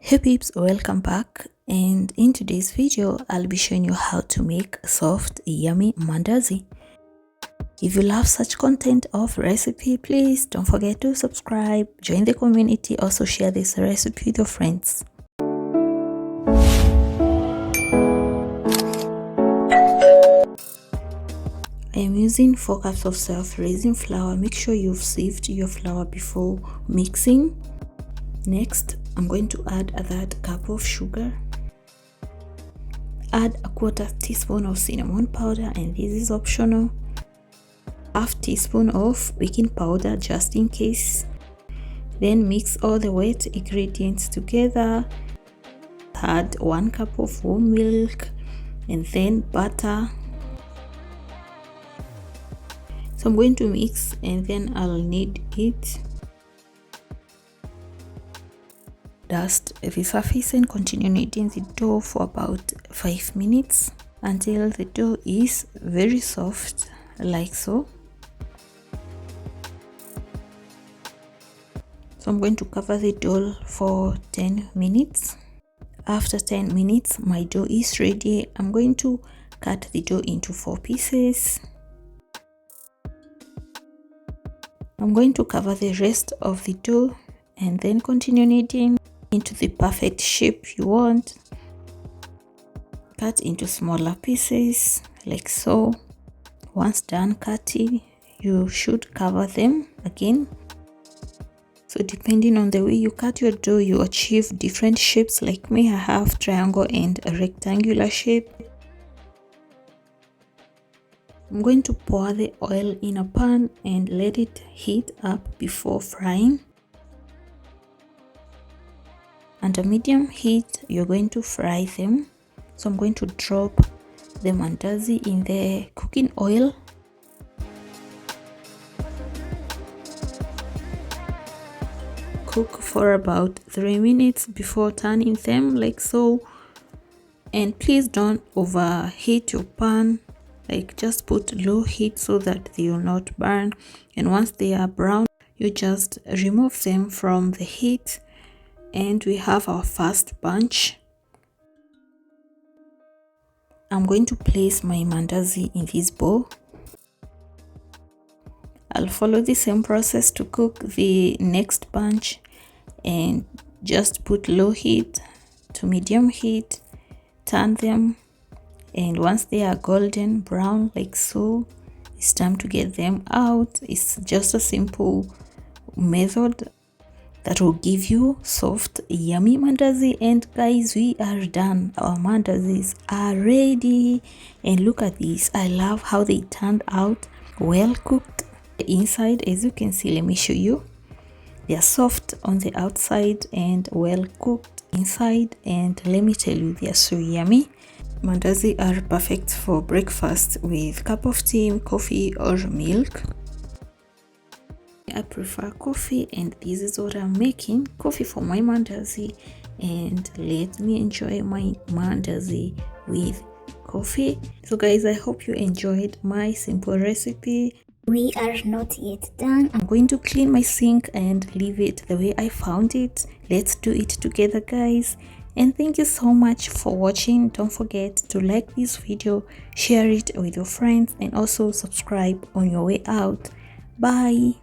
Hey peeps, welcome back, and in today's video I'll be showing you how to make soft yummy mandazi. If you love such content of recipe, please don't forget to subscribe, join the community, also share this recipe with your friends. I am using 4 cups of self-raising flour. Make sure you've sieved your flour before mixing. Next, I'm going to add that cup of sugar. Add a 1/4 teaspoon of cinnamon powder, and this is optional. 1/2 teaspoon of baking powder just in case. Then mix all the wet ingredients together. Add 1 cup of warm milk and then butter. So I'm going to mix and then I'll knead it. Dust the surface and continue kneading the dough for about 5 minutes until the dough is very soft, like so. So I'm going to cover the dough for 10 minutes. After 10 minutes, my dough is ready. I'm going to cut the dough into 4 pieces. I'm going to cover the rest of the dough and then continue kneading into the perfect shape you want. Cut into smaller pieces like so. Once done cutting, you should cover them again. So depending on the way you cut your dough, you achieve different shapes. Like me, I have triangle and a rectangular shape. I'm going to pour the oil in a pan and let it heat up before frying. Under medium heat, you're going to fry them. So I'm going to drop the mandazi in the cooking oil. Cook for about 3 minutes before turning them, like so. And please don't overheat your pan. Like, just put low heat so that they will not burn. And once they are brown, you just remove them from the heat. And we have our first bunch. I'm going to place my mandazi in this bowl. I'll follow the same process to cook the next bunch, and just put low heat to medium heat, turn them, and once they are golden brown like so, it's time to get them out. It's just a simple method that will give you soft yummy mandazi. And guys, we are done. Our mandazis are ready, and look at this. I love how they turned out, well cooked. The inside, as you can see, let me show you. They are soft on the outside and well cooked inside, and let me tell you, they are so yummy. Mandazi are perfect for breakfast with cup of tea, coffee or milk. I prefer coffee, and this is what I'm making, coffee for my mandazi. And let me enjoy my mandazi with coffee. So guys, I hope you enjoyed my simple recipe. We are not yet done. I'm going to clean my sink and leave it the way I found it. Let's do it together, guys. And thank you so much for watching. Don't forget to like this video, share it with your friends, and also subscribe on your way out. Bye.